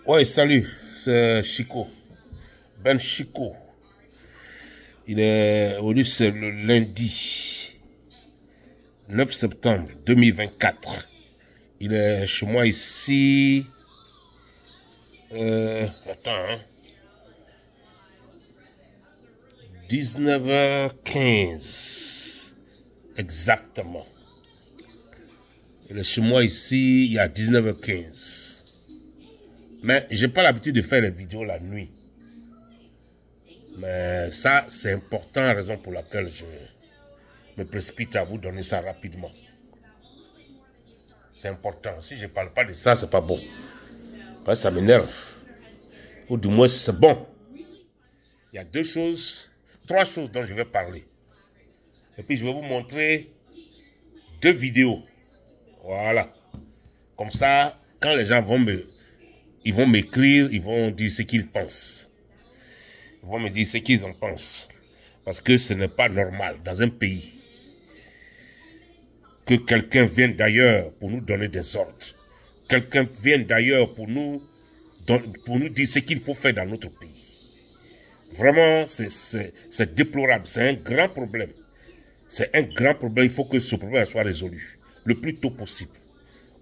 Ouais, salut, c'est Chico. Ben Chico. Aujourd'hui, c'est le lundi 9 septembre 2024. Il est chez moi ici. Attends, 19h15. Exactement. Il est chez moi ici, il y a 19h15. Mais j'ai pas l'habitude de faire les vidéos la nuit. Mais ça, c'est important, raison pour laquelle je me précipite à vous donner ça rapidement. C'est important. Si je ne parle pas de ça, c'est pas bon. Parce que ça m'énerve. Ou du moins, c'est bon. Il y a trois choses dont je vais parler. Et puis, je vais vous montrer 2 vidéos. Voilà. Comme ça, quand les gens vont m'écrire, ils vont dire ce qu'ils pensent. Ils vont me dire ce qu'ils en pensent. Parce que ce n'est pas normal dans un pays que quelqu'un vienne d'ailleurs pour nous donner des ordres. Quelqu'un vienne d'ailleurs pour nous dire ce qu'il faut faire dans notre pays. Vraiment, c'est déplorable. C'est un grand problème. C'est un grand problème. Il faut que ce problème soit résolu le plus tôt possible.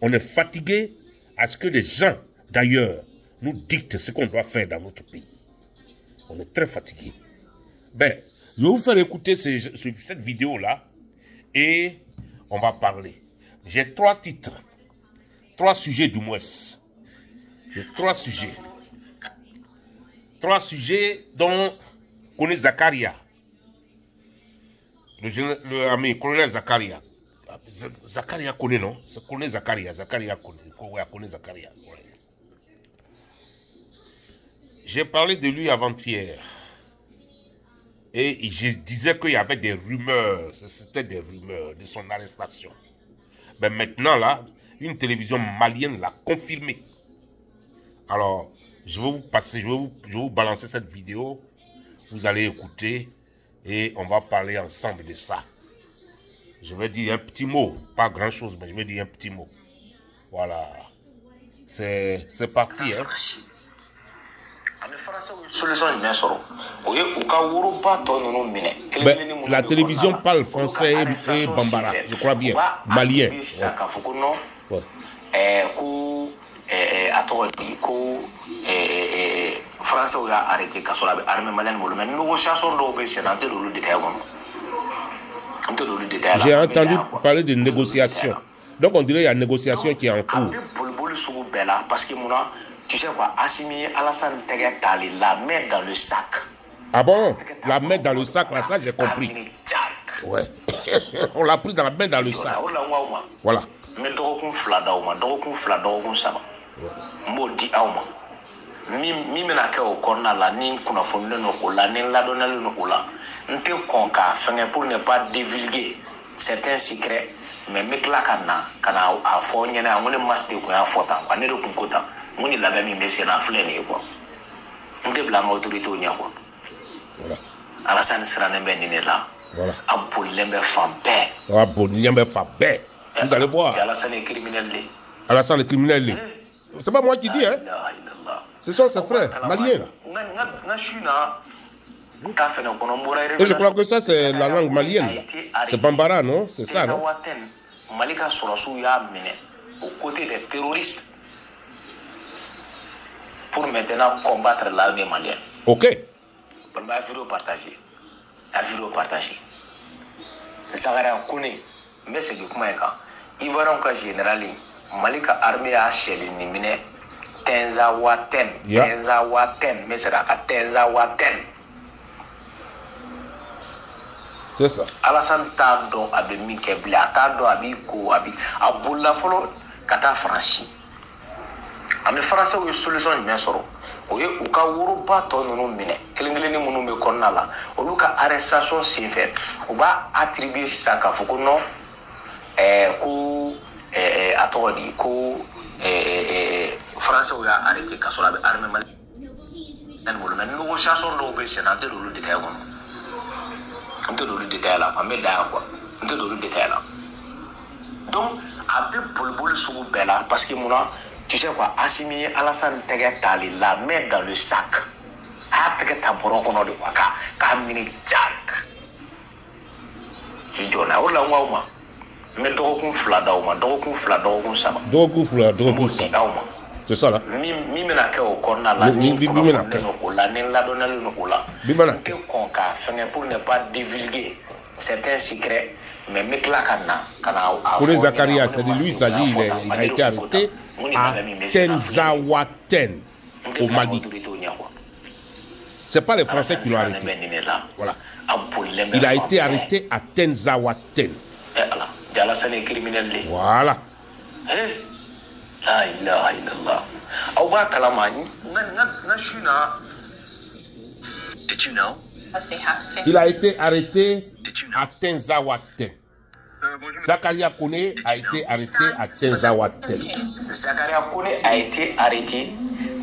On est fatigué à ce que les gens d'ailleurs nous dictent ce qu'on doit faire dans notre pays. On est très fatigué. Ben, je vais vous faire écouter cette vidéo-là et on va parler. J'ai 3 titres. 3 sujets du moins. J'ai 3 sujets. 3 sujets dont connaît Zakaria. Le colonel Zakaria. Zakaria connaît, non? C'est connaît Zakaria. Zakaria connaît Zakaria. Ouais. J'ai parlé de lui avant-hier. Et je disais qu'il y avait des rumeurs. C'était des rumeurs de son arrestation. Mais maintenant, là, une télévision malienne l'a confirmé. Alors, je vais vous balancer cette vidéo. Vous allez écouter et on va parler ensemble de ça. Je vais dire un petit mot. Pas grand-chose, mais je vais dire un petit mot. Voilà. C'est parti, hein. Ben, la télévision parle français et bambara, je crois bien, malien. Ouais. J'ai entendu parler de négociations. Donc on dirait qu'il y a une négociation qui est en cours. Tu sais quoi, Assimi Alassane Tegeta la main dans le sac. Ah bon? La main dans le sac, là, ça j'ai compris. Ouais. On l'a pris dans la main dans le sac. Voilà. Mais d'orokun flada ou ma, d'orokun saba. Modi auma. Mi mena ke o konna la ni kuna fonne no ko la ni la donale no ko la. Nte konka fenge pour ne pas divulguer certains secrets, mais mekla kana a fo nyana ngone masde ko ya fota ko ne do kun kota. Moni la même mais na flene quoi. On te blâme autorité nya quoi. Voilà. Alassane sera ne là. Voilà. Abou lembe fambe. Abou lembe fambe. Vous allez voir. Alassane est criminel. Alassane est criminel. C'est pas moi qui dis, hein. Ce sont ses frères maliens. Et je crois que ça c'est la langue malienne. C'est bambara, non? C'est ça, non? Malika Sorosu ya mené aux côtés des terroristes pour maintenant combattre l'armée malienne. Ok. La vidéo partagée. Zakaria Kone, mais c'est du Kumaïka. Il va donc général Malika armée a chéri Nimine Tenza Waten. Tenza Waten, mais c'est la Tenza Waten. C'est ça. Alassane Tado Abi Mikebla, Tado Abi Ko Abi Aboula Folo Kata Franchi. Ame français ou solution ni soro oye u ka wuruba to nunu mine kelengele ni munu me konna la o lu ka arrestation sin fait o ba attribuer ça ka foko non ko atodi ko français ou ya arrêté ka so la armée mal en mo le négociation do be senante do lu détail ko on te do lu détail la pas me da quoi on te do lu détail la donc abi bulbul sugu bela parce que mona Tu sais quoi, Assimi Alassane Tegetali, la main dans le sac. Hategeta Borokono de Waka, Kamini Jack. Si Jona, Ola Wauma. Mais Dorokun Fladauma, Dorokun Fladorokun Sama. Dorokun Fladorokun Sama. C'est ça là. Mimena ke o konna la ni funa ko la ni la donna le ko la. Bimana ke konka fengen pour ne pas divulguer certains secrets mais meklakana kana. Pour les Zakaria, c'est de lui il s'agit, il a été arrêté à Tenzawaten au Mali. C'est pas les Français qui l'ont arrêté. Voilà. Il a été arrêté à Tenzawaten. Voilà. La ilaha illallah. Aouba Kalamani. Did you know? Il a été arrêté à Tenzawaten. Zakaria Kone a été arrêté à Tenzawaten. Zakaria Kone a été arrêté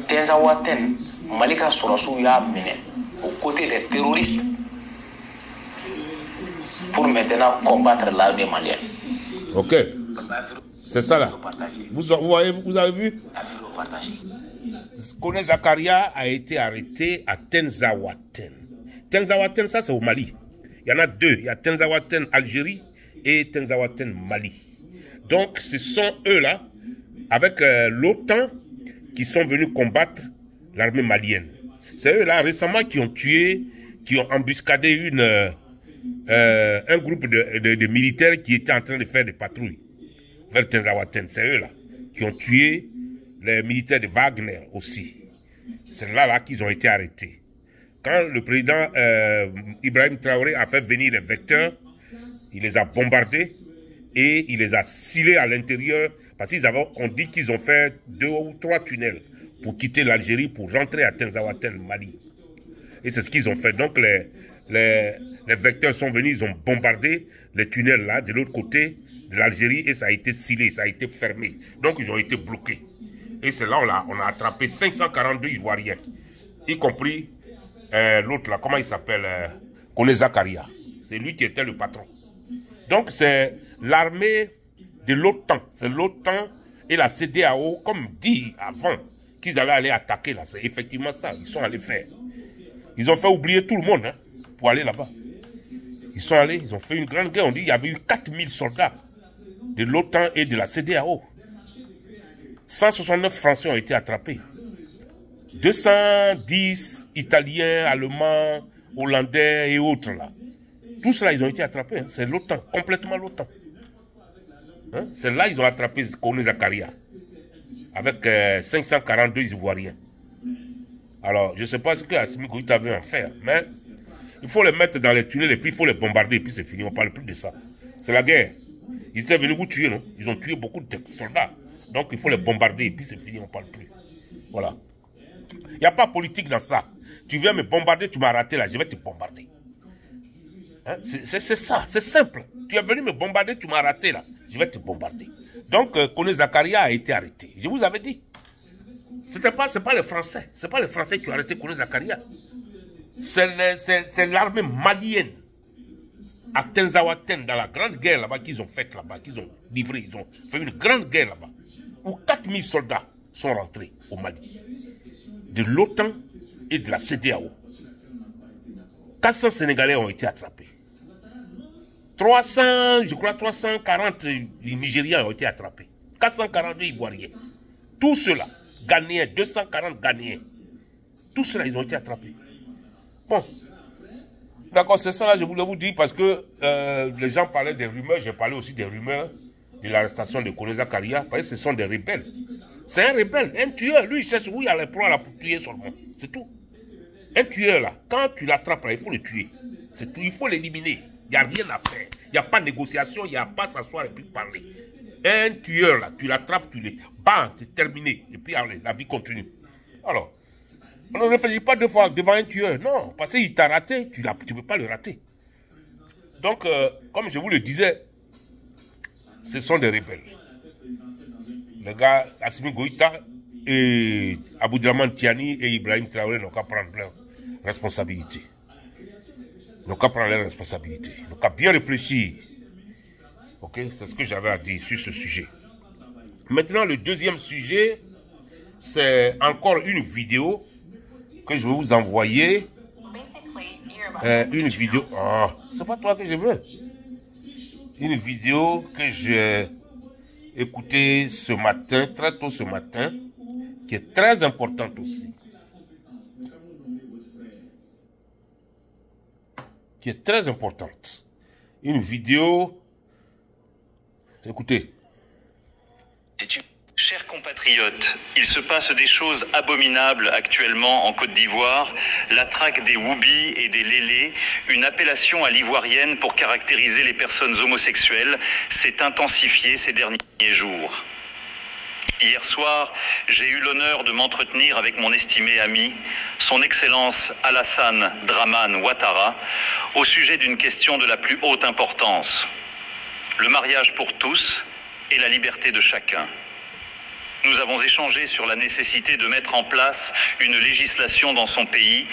Tenzawaten. Malika Sorosu y'a mené aux côtés des terroristes pour maintenant combattre l'armée malienne. Ok. C'est ça là. Vous avez vu? Kone Zakaria a été arrêté à Tenzawaten. Tenzawaten, ça c'est au Mali. Il y en a deux. Il y a Tenzawaten Algérie et Tenzawaten Mali. Donc ce sont eux là, avec l'OTAN, qui sont venus combattre l'armée malienne. C'est eux là récemment qui ont tué, qui ont embuscadé un groupe de militaires qui étaient en train de faire des patrouilles vers Tenzawaten. C'est eux là qui ont tué les militaires de Wagner aussi. C'est là qu'ils ont été arrêtés. Quand le président Ibrahim Traoré a fait venir les vecteurs, il les a bombardés et il les a scellés à l'intérieur parce qu'on dit qu'ils ont fait 2 ou 3 tunnels pour quitter l'Algérie pour rentrer à Tenzawaten, Mali. Et c'est ce qu'ils ont fait. Donc les vecteurs sont venus, ils ont bombardé les tunnels là de l'autre côté de l'Algérie et ça a été scellé, ça a été fermé. Donc ils ont été bloqués. Et c'est là on a attrapé 542 Ivoiriens, y compris l'autre là, comment il s'appelle, Kone Zakaria. C'est lui qui était le patron. Donc c'est l'armée de l'OTAN. C'est l'OTAN et la CEDEAO, comme dit avant, qu'ils allaient aller attaquer là. C'est effectivement ça, ils sont allés faire. Ils ont fait oublier tout le monde hein, pour aller là-bas. Ils sont allés, ils ont fait une grande guerre. On dit qu'il y avait eu 4000 soldats de l'OTAN et de la CEDEAO. 169 Français ont été attrapés. 210 Italiens, Allemands, Hollandais et autres là. Tout cela, ils ont été attrapés. Hein. C'est l'OTAN, complètement l'OTAN. Hein? C'est là qu'ils ont attrapé Kone Zakaria. Avec 542 Ivoiriens. Alors, je ne sais pas ce que Assimi Goïta veut en faire, mais il faut les mettre dans les tunnels et puis il faut les bombarder et puis c'est fini. On ne parle plus de ça. C'est la guerre. Ils étaient venus vous tuer, non? Ils ont tué beaucoup de soldats. Donc il faut les bombarder et puis c'est fini, on ne parle plus. Voilà. Il n'y a pas politique dans ça. Tu viens me bombarder, tu m'as raté là, je vais te bombarder. Hein? C'est ça, c'est simple. Tu es venu me bombarder, tu m'as raté là, je vais te bombarder. Donc Kone Zakaria a été arrêté. Je vous avais dit. C'est pas les Français. Ce n'est pas les Français qui ont arrêté Kone Zakaria. C'est l'armée malienne. À Tenzawaten, dans la grande guerre là-bas qu'ils ont faite là-bas, qu'ils ont livré, ils ont fait une grande guerre là-bas, où 4000 soldats sont rentrés au Mali, de l'OTAN et de la CEDEAO. 400 Sénégalais ont été attrapés. 340 Nigériens ont été attrapés. 442 Ivoiriens. Tout cela, Ghanéens, 240 Ghanéens. Tout cela, ils ont été attrapés. Bon. D'accord, c'est ça là, je voulais vous dire parce que les gens parlaient des rumeurs, j'ai parlé aussi des rumeurs de l'arrestation de Kone Zakaria, parce que ce sont des rebelles. C'est un rebelle, un tueur, lui il cherche où il y a les proies là pour tuer seulement, c'est tout. Un tueur là, quand tu l'attrapes là, il faut le tuer, c'est tout, il faut l'éliminer, il n'y a rien à faire, il n'y a pas de négociation, il n'y a pas s'asseoir et puis parler. Un tueur là, tu l'attrapes, tu les bam, c'est terminé, et puis allez, la vie continue. Alors, on ne réfléchit pas 2 fois devant un tueur. Non, parce qu'il t'a raté, tu ne peux pas le rater. Donc, comme je vous le disais, ce sont des rebelles. Les gars, Assimi Goïta et Aboudraman Tiani et Ibrahim Traoré n'ont qu'à prendre leurs responsabilités. N'ont qu'à prendre leurs responsabilités. N'ont qu'à bien réfléchir. Ok, c'est ce que j'avais à dire sur ce sujet. Maintenant, le deuxième sujet, c'est encore une vidéo que je vais vous envoyer. Une vidéo... Oh, c'est pas toi que je veux. Une vidéo que j'ai écoutée ce matin, très tôt ce matin, qui est très importante aussi. Qui est très importante. Une vidéo... Écoutez. Chers compatriotes, il se passe des choses abominables actuellement en Côte d'Ivoire. La traque des Woubi et des Lélé, une appellation à l'ivoirienne pour caractériser les personnes homosexuelles, s'est intensifiée ces derniers jours. Hier soir, j'ai eu l'honneur de m'entretenir avec mon estimé ami, son Excellence Alassane Dramane Ouattara, au sujet d'une question de la plus haute importance, le mariage pour tous et la liberté de chacun. Nous avons échangé sur la nécessité de mettre en place une législation dans son pays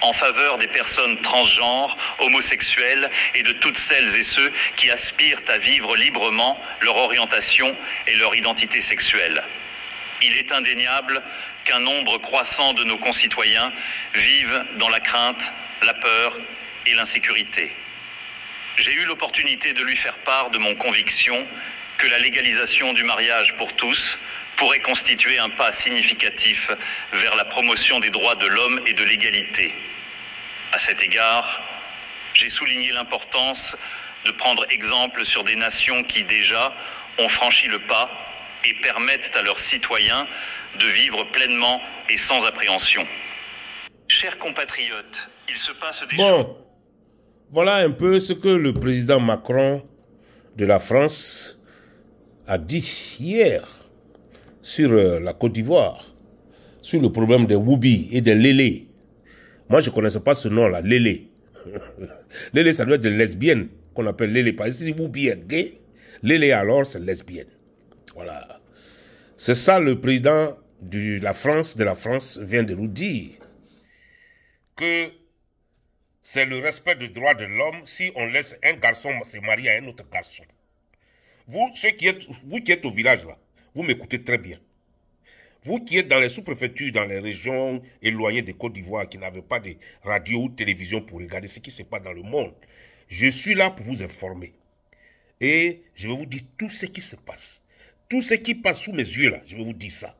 en faveur des personnes transgenres, homosexuelles et de toutes celles et ceux qui aspirent à vivre librement leur orientation et leur identité sexuelle. Il est indéniable qu'un nombre croissant de nos concitoyens vivent dans la crainte, la peur et l'insécurité. J'ai eu l'opportunité de lui faire part de mon conviction que la légalisation du mariage pour tous pourrait constituer un pas significatif vers la promotion des droits de l'homme et de l'égalité. À cet égard, j'ai souligné l'importance de prendre exemple sur des nations qui déjà ont franchi le pas et permettent à leurs citoyens de vivre pleinement et sans appréhension. Chers compatriotes, il se passe des choses... Voilà un peu ce que le président Macron de la France a dit hier sur la Côte d'Ivoire, sur le problème des Woubi et des Lélé. Moi, je ne connaissais pas ce nom-là, Lélé. Lélé, ça doit être des lesbiennes qu'on appelle Lélé. Parce que si Woubi est gay, Lélé alors, c'est lesbienne. Voilà. C'est ça le président de la France vient de nous dire. Que c'est le respect des droits de l'homme si on laisse un garçon se marier à un autre garçon. Vous qui êtes au village là, vous m'écoutez très bien. Vous qui êtes dans les sous-préfectures, dans les régions éloignées de Côte d'Ivoire, qui n'avez pas de radio ou de télévision pour regarder ce qui se passe dans le monde, je suis là pour vous informer. Et je vais vous dire tout ce qui se passe. Tout ce qui passe sous mes yeux là, je vais vous dire ça.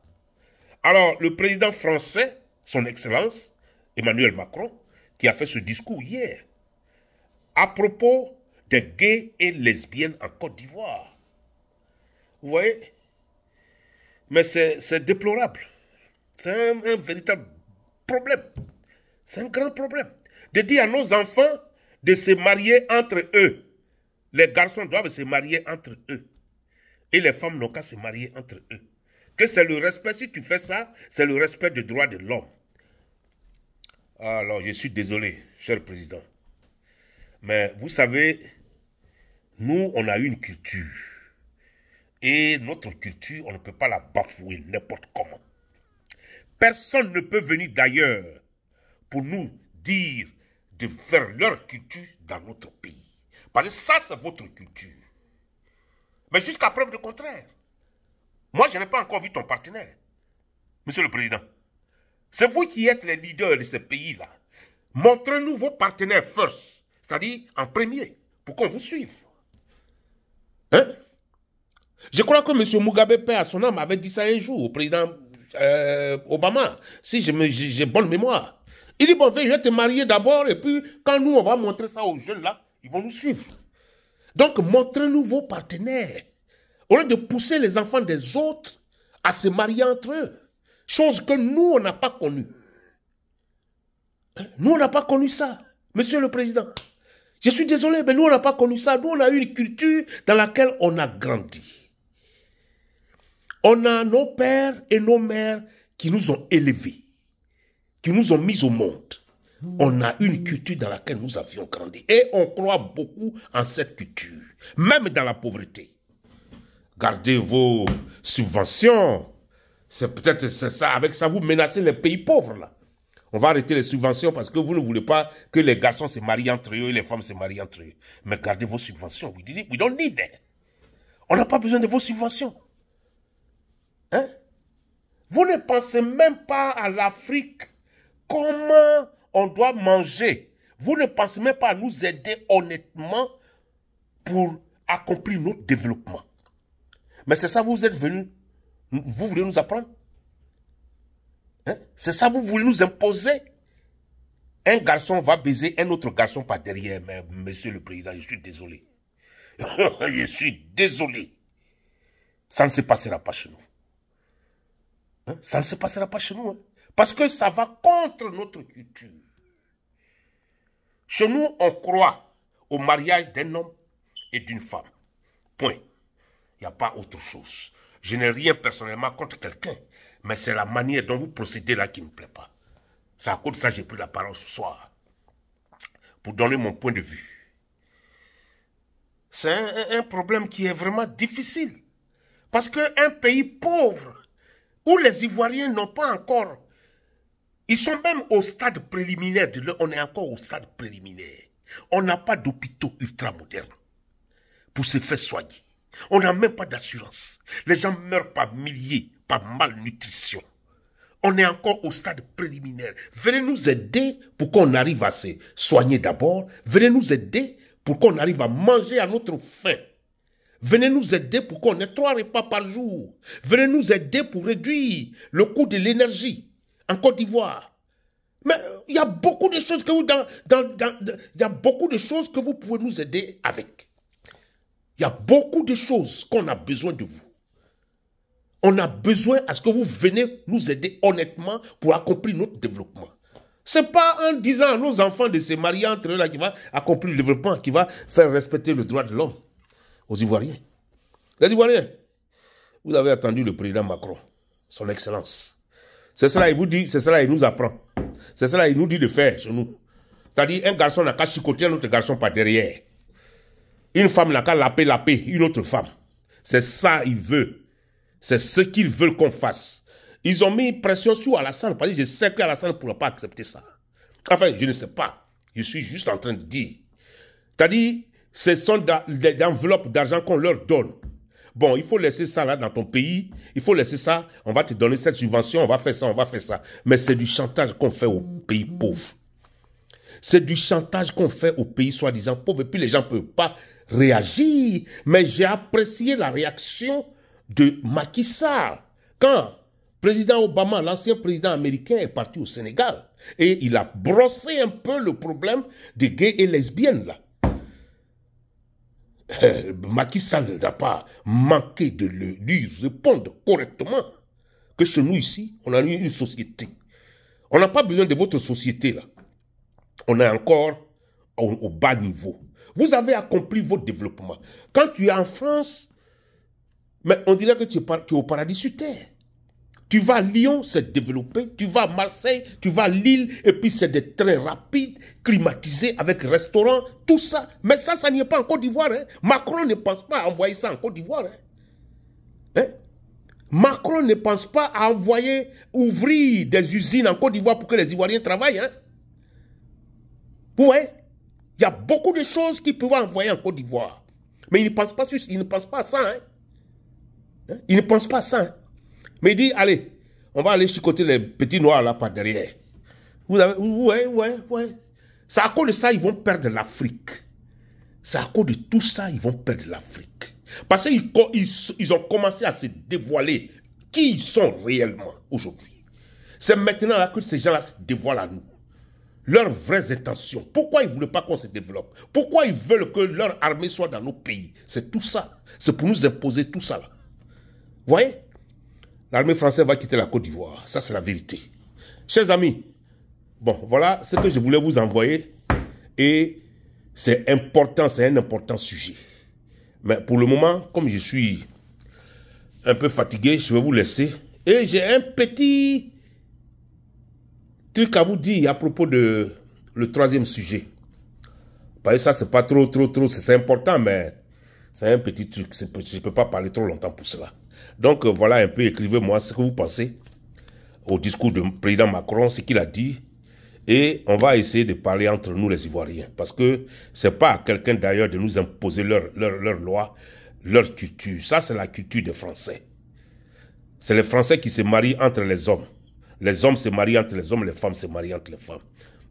Alors, le président français, son Excellence, Emmanuel Macron, qui a fait ce discours hier, à propos des gays et lesbiennes en Côte d'Ivoire. Vous voyez? Mais c'est déplorable. C'est un véritable problème. C'est un grand problème. De dire à nos enfants de se marier entre eux. Les garçons doivent se marier entre eux. Et les femmes n'ont qu'à se marier entre eux. Que c'est le respect, si tu fais ça, c'est le respect des droits de l'homme. Alors, je suis désolé, cher président. Mais vous savez, nous, on a une culture. Et notre culture, on ne peut pas la bafouer n'importe comment. Personne ne peut venir d'ailleurs pour nous dire de faire leur culture dans notre pays. Parce que ça, c'est votre culture. Mais jusqu'à preuve du contraire. Moi, je n'ai pas encore vu ton partenaire. Monsieur le Président, c'est vous qui êtes les leaders de ces pays-là. Montrez-nous vos partenaires first, c'est-à-dire en premier, pour qu'on vous suive. Hein? Je crois que M. Mugabe, paix à son âme, avait dit ça un jour au président Obama, si j'ai bonne mémoire. Il dit, bon, je vais te marier d'abord, et puis quand nous, on va montrer ça aux jeunes là, ils vont nous suivre. Donc, montrez-nous vos partenaires. Au lieu de pousser les enfants des autres à se marier entre eux. Chose que nous, on n'a pas connue. Nous, on n'a pas connu ça, Monsieur le Président. Je suis désolé, mais nous, on n'a pas connu ça. Nous, on a eu une culture dans laquelle on a grandi. On a nos pères et nos mères qui nous ont élevés, qui nous ont mis au monde. On a une culture dans laquelle nous avions grandi. Et on croit beaucoup en cette culture, même dans la pauvreté. Gardez vos subventions. C'est peut-être ça. Avec ça, vous menacez les pays pauvres, là. On va arrêter les subventions parce que vous ne voulez pas que les garçons se marient entre eux et les femmes se marient entre eux. Mais gardez vos subventions. We don't need them. On n'a pas besoin de vos subventions. Hein? Vous ne pensez même pas à l'Afrique, comment on doit manger. Vous ne pensez même pas à nous aider honnêtement pour accomplir notre développement. Mais c'est ça vous êtes venus, vous voulez nous apprendre? Hein? C'est ça vous voulez nous imposer? Un garçon va baiser un autre garçon par derrière. Mais monsieur le président, je suis désolé. Je suis désolé. Ça ne se passera pas chez nous. Hein? Ça ne se passera pas chez nous. Hein? Parce que ça va contre notre culture. Chez nous, on croit au mariage d'un homme et d'une femme. Point. Il n'y a pas autre chose. Je n'ai rien personnellement contre quelqu'un, mais c'est la manière dont vous procédez là qui ne me plaît pas. C'est à cause de ça que j'ai pris la parole ce soir, pour donner mon point de vue. C'est un problème qui est vraiment difficile. Parce qu'un pays pauvre, où les Ivoiriens n'ont pas encore... Ils sont même au stade préliminaire. On est encore au stade préliminaire. On n'a pas d'hôpitaux ultramodernes pour se faire soigner. On n'a même pas d'assurance. Les gens meurent par milliers, par malnutrition. On est encore au stade préliminaire. Venez nous aider pour qu'on arrive à se soigner d'abord. Venez nous aider pour qu'on arrive à manger à notre faim. Venez nous aider pour qu'on ait 3 repas par jour. Venez nous aider pour réduire le coût de l'énergie en Côte d'Ivoire. Mais il y a beaucoup de choses que vous il y a beaucoup de choses que vous pouvez nous aider avec. Il y a beaucoup de choses qu'on a besoin de vous. On a besoin à ce que vous venez nous aider honnêtement pour accomplir notre développement. Ce n'est pas en disant à nos enfants de se marier entre eux là qui va accomplir le développement, qui va faire respecter le droit de l'homme aux Ivoiriens. Les Ivoiriens, vous avez attendu le président Macron, son excellence. C'est cela, il vous dit, c'est cela, il nous apprend. C'est cela, il nous dit de faire chez nous. C'est-à-dire, un garçon n'a qu'à chicoter un autre garçon par derrière. Une femme n'a qu'à laper une autre femme. C'est ça, il veut. C'est ce qu'ils veulent qu'on fasse. Ils ont mis pression sur Alassane, parce que je sais qu'Alassane ne pourra pas accepter ça. Enfin, je ne sais pas. Je suis juste en train de dire. C'est-à-dire, ce sont des enveloppes d'argent qu'on leur donne. Bon, il faut laisser ça là dans ton pays. Il faut laisser ça. On va te donner cette subvention. On va faire ça, on va faire ça. Mais c'est du chantage qu'on fait aux pays pauvres. C'est du chantage qu'on fait aux pays soi-disant pauvres. Et puis les gens ne peuvent pas réagir. Mais j'ai apprécié la réaction de Macky Sall. Quand le président Obama, l'ancien président américain, est parti au Sénégal. Et il a brossé un peu le problème des gays et lesbiennes là. Macky Sall n'a pas manqué de lui répondre correctement que chez nous ici, on a eu une société. On n'a pas besoin de votre société là. On est encore au bas niveau. Vous avez accompli votre développement. Quand tu es en France, mais on dirait que tu es au paradis sur terre. Tu vas à Lyon, c'est développé. Tu vas à Marseille, tu vas à Lille, et puis c'est des trains rapides, climatisés, avec restaurant, tout ça. Mais ça n'y est pas en Côte d'Ivoire. Hein. Macron ne pense pas à envoyer ça en Côte d'Ivoire. Hein. Hein? Macron ne pense pas à envoyer, ouvrir des usines en Côte d'Ivoire pour que les Ivoiriens travaillent. Hein. Vous voyez? Il y a beaucoup de choses qu'il peut envoyer en Côte d'Ivoire. Mais il ne pense pas à ça. Hein. Hein? Il ne pense pas à ça. Hein. Mais il dit, allez, on va aller chicoter les petits noirs là par derrière. Ouais. C'est à cause de ça ils vont perdre l'Afrique. C'est à cause de tout ça ils vont perdre l'Afrique. Parce qu'ils ont commencé à se dévoiler qui ils sont réellement aujourd'hui. C'est maintenant là que ces gens-là se dévoilent à nous. Leurs vraies intentions. Pourquoi ils ne voulaient pas qu'on se développe? Pourquoi ils veulent que leur armée soit dans nos pays? C'est tout ça. C'est pour nous imposer tout ça là. Vous voyez? L'armée française va quitter la Côte d'Ivoire. Ça, c'est la vérité. Chers amis, bon, voilà ce que je voulais vous envoyer. Et c'est important, c'est un important sujet. Mais pour le moment, comme je suis un peu fatigué, je vais vous laisser. Et j'ai un petit truc à vous dire à propos de le 3e sujet. Parce que ça, c'est pas trop, c'est important, mais c'est un petit truc. Je ne peux pas parler trop longtemps pour cela. Donc voilà un peu, écrivez-moi ce que vous pensez au discours du président Macron, ce qu'il a dit. Et on va essayer de parler entre nous les Ivoiriens. Parce que ce n'est pas à quelqu'un d'ailleurs de nous imposer leur loi, leur culture. Ça, c'est la culture des Français. C'est les Français qui se marient entre les hommes. Les hommes se marient entre les hommes, les femmes se marient entre les femmes.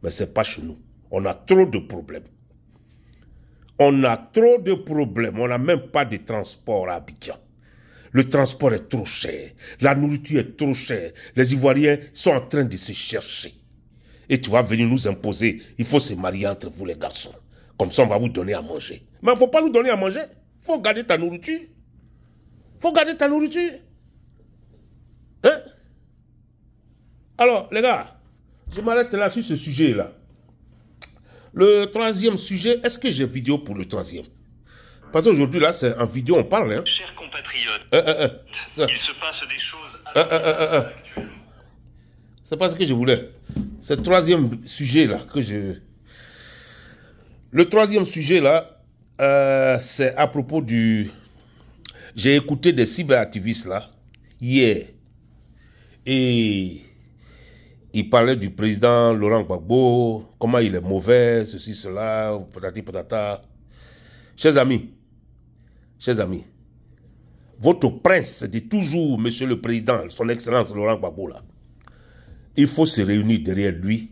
Mais ce n'est pas chez nous. On a trop de problèmes. On a trop de problèmes. On n'a même pas de transport à Abidjan. Le transport est trop cher. La nourriture est trop chère. Les Ivoiriens sont en train de se chercher. Et tu vas venir nous imposer. Il faut se marier entre vous les garçons. Comme ça, on va vous donner à manger. Mais il ne faut pas nous donner à manger. Il faut garder ta nourriture. Il faut garder ta nourriture. Hein? Alors, les gars, je m'arrête là sur ce sujet-là. Le troisième sujet, est-ce que j'ai vidéo pour le troisième? Parce qu'aujourd'hui, là, c'est en vidéo, on parle. Hein? Chers compatriotes, il se passe des choses actuellement. C'est pas ce que je voulais. C'est le troisième sujet-là que je... Le troisième sujet-là, c'est à propos du... J'ai écouté des cyberactivistes, là, hier. Et il parlait du président Laurent Gbagbo, comment il est mauvais, ceci, cela, patati patata. Chers amis, votre prince de toujours, monsieur le président, son excellence Laurent Gbagbo, là, il faut se réunir derrière lui.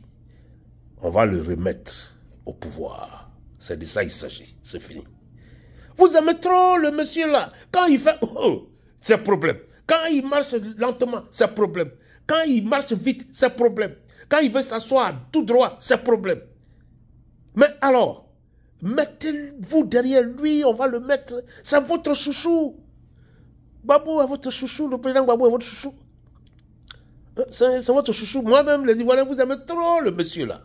On va le remettre au pouvoir. C'est de ça il s'agit. C'est fini. Vous aimez trop le monsieur là. Quand il fait... Oh, c'est problème. Quand il marche lentement, c'est problème. Quand il marche vite, c'est problème. Quand il veut s'asseoir tout droit, c'est problème. Mais alors, mettez-vous derrière lui, on va le mettre. C'est votre chouchou. Babou est votre chouchou, le président Babou est votre chouchou. C'est votre chouchou. Moi-même, les Ivoiriens, vous aimez trop le monsieur là.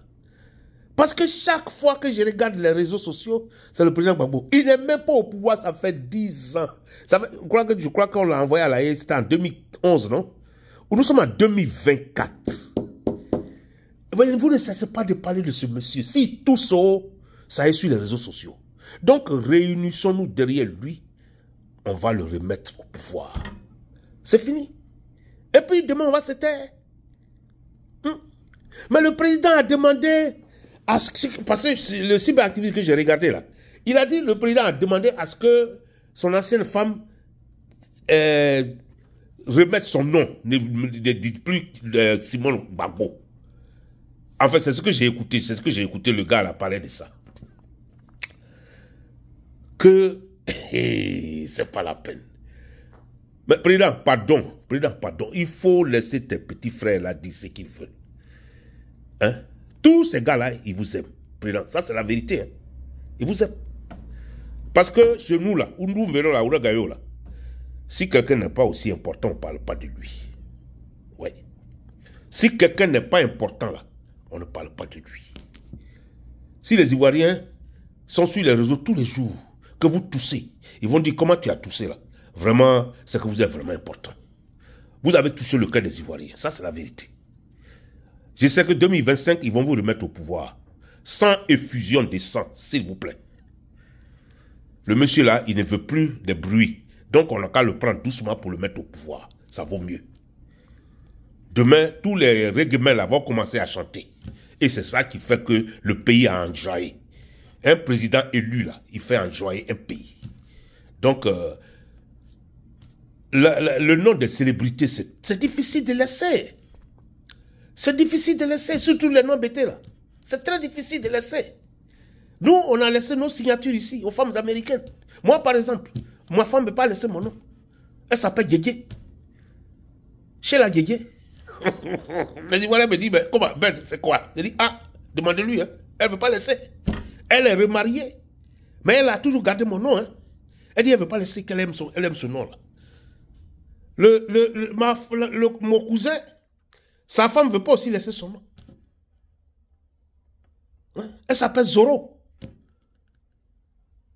Parce que chaque fois que je regarde les réseaux sociaux, c'est le président Gbagbo. Il n'est même pas au pouvoir, ça fait 10 ans. Je crois qu'on l'a envoyé à la haie, c'était en 2011, non? Nous sommes en 2024. Vous ne cessez pas de parler de ce monsieur. Si tout ça est sur les réseaux sociaux. Donc, réunissons-nous derrière lui. On va le remettre au pouvoir. C'est fini. Et puis, demain, on va se taire. Mais le président a demandé... Parce que le cyberactiviste que j'ai regardé là, il a dit, le président a demandé à ce que son ancienne femme remette son nom, ne dit plus Simone Gbagbo. En fait, c'est ce que j'ai écouté, le gars là parler de ça. Que c'est pas la peine. Mais président, pardon, il faut laisser tes petits frères là dire ce qu'ils veulent. Hein? Tous ces gars-là, ils vous aiment. Président, ça c'est la vérité. Hein. Ils vous aiment. Parce que chez nous, là, où nous venons là, où nous là, si quelqu'un n'est pas aussi important, on ne parle pas de lui. Oui. Si quelqu'un n'est pas important là, on ne parle pas de lui. Si les Ivoiriens sont sur les réseaux tous les jours, que vous toussez, ils vont dire comment tu as toussé là. Vraiment, c'est que vous êtes vraiment important. Vous avez touché le cœur des Ivoiriens. Ça c'est la vérité. Je sais que 2025, ils vont vous remettre au pouvoir. Sans effusion de sang, s'il vous plaît. Le monsieur là, il ne veut plus de bruit. Donc on n'a qu'à le prendre doucement pour le mettre au pouvoir. Ça vaut mieux. Demain, tous les règlements là vont commencer à chanter. Et c'est ça qui fait que le pays a enjoyé. Un président élu là, il fait enjoyer un pays. Donc, le nom des célébrités, c'est difficile de laisser. C'est difficile de laisser, surtout les noms bêtés là. C'est très difficile de laisser. Nous, on a laissé nos signatures ici, aux femmes américaines. Moi, par exemple, ma femme ne peut pas laisser mon nom. Elle s'appelle Guégué. Chez la Guégué. Les Ivoiriens me disent, mais comment, Ben, c'est quoi? Je dis, ah, demandez-lui, hein. Elle ne veut pas laisser. Elle est remariée. Mais elle a toujours gardé mon nom, hein. Elle dit, elle ne veut pas laisser qu'elle aime ce nom là. Mon cousin, sa femme ne veut pas aussi laisser son nom. Hein? Elle s'appelle Zoro.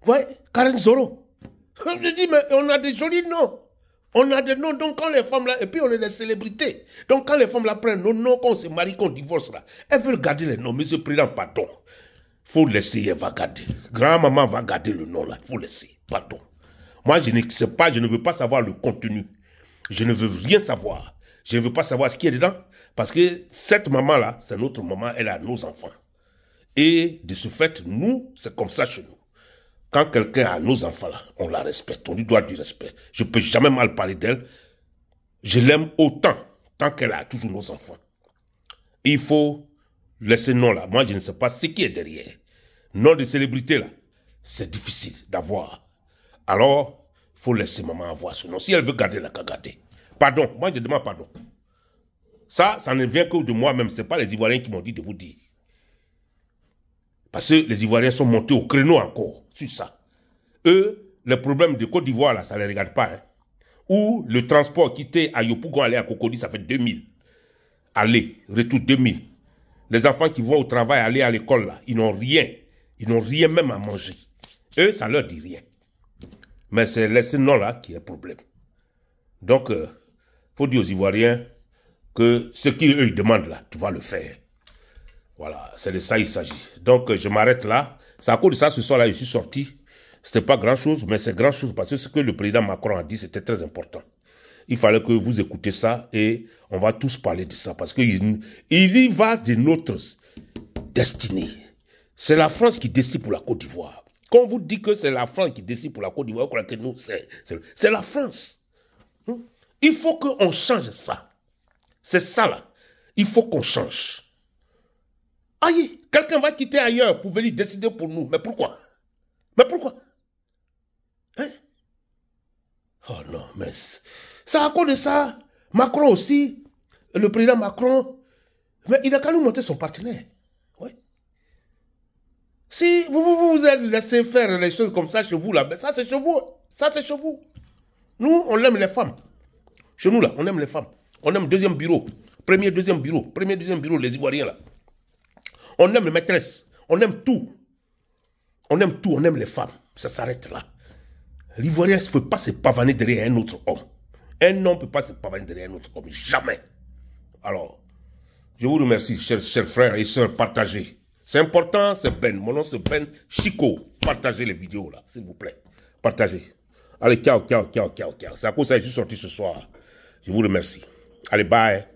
Ouais, Karen Zoro. Je dis, mais on a des jolis noms. On a des noms, donc quand les femmes là, et puis on est des célébrités. Donc quand les femmes là prennent nos noms, qu'on se marie, qu'on divorce là, elles veulent garder les noms. Monsieur le Président, pardon. Faut laisser, elle va garder. Grand-maman va garder le nom là, il faut laisser. Pardon. Moi, je ne sais pas, je ne veux pas savoir le contenu. Je ne veux rien savoir. Je ne veux pas savoir ce qu'il y a dedans. Parce que cette maman-là, c'est notre maman, elle a nos enfants. Et de ce fait, nous, c'est comme ça chez nous. Quand quelqu'un a nos enfants-là, on la respecte, on lui doit du respect. Je ne peux jamais mal parler d'elle. Je l'aime autant, tant qu'elle a toujours nos enfants. Il faut laisser nom là. Moi, je ne sais pas ce qui est derrière. Nom de célébrité là, c'est difficile d'avoir. Alors, il faut laisser maman avoir ce nom. Si elle veut garder, elle n'a qu'à garder. Pardon, moi je demande pardon. Ça ne vient que de moi-même. Ce n'est pas les Ivoiriens qui m'ont dit de vous dire. Parce que les Ivoiriens sont montés au créneau encore sur ça. Eux, les problèmes de Côte d'Ivoire là, ça ne les regarde pas. Hein. Ou le transport quitter à Yopougon, aller à Cocody, ça fait 2000. Aller, retour 2000. Les enfants qui vont au travail, aller à l'école, là, ils n'ont rien. Ils n'ont rien même à manger. Eux, ça leur dit rien. Mais c'est laisser nom-là qui est le problème. Donc, il faut dire aux Ivoiriens que ce qu'eux ils demandent là, tu vas le faire. Voilà, c'est de ça il s'agit. Donc, je m'arrête là. C'est à cause de ça, ce soir-là, je suis sorti. C'était pas grand-chose, mais c'est grand-chose parce que ce que le président Macron a dit, c'était très important. Il fallait que vous écoutez ça et on va tous parler de ça parce qu'il y va de notre destinée. C'est la France qui décide pour la Côte d'Ivoire. Quand on vous dit que c'est la France qui décide pour la Côte d'Ivoire, que nous, c'est la France. Il faut qu'on change ça. C'est ça là. Il faut qu'on change. Aïe, quelqu'un va quitter ailleurs pour venir décider pour nous. Mais pourquoi? Mais pourquoi? Hein? Oh non, mais c'est à cause de ça. Macron aussi, le président Macron, mais il a qu'à nous monter son partenaire. Oui. Si vous êtes laissé faire les choses comme ça chez vous, là, mais ça c'est chez vous. Ça c'est chez vous. Nous, on aime les femmes. Chez nous, là, on aime les femmes. On aime deuxième bureau. Premier, deuxième bureau, les Ivoiriens, là. On aime les maîtresses. On aime tout. On aime tout, on aime les femmes. Ça s'arrête là. L'Ivoirien ne peut pas se pavaner derrière un autre homme. Un homme ne peut pas se pavaner derrière un autre homme. Jamais. Alors, je vous remercie, chers frères et sœurs, partagez. C'est important, c'est Ben. Mon nom c'est Ben Chico. Partagez les vidéos là, s'il vous plaît. Partagez. Allez, ciao. C'est à cause de ça que je suis sorti ce soir. Je vous remercie. Allez, bye.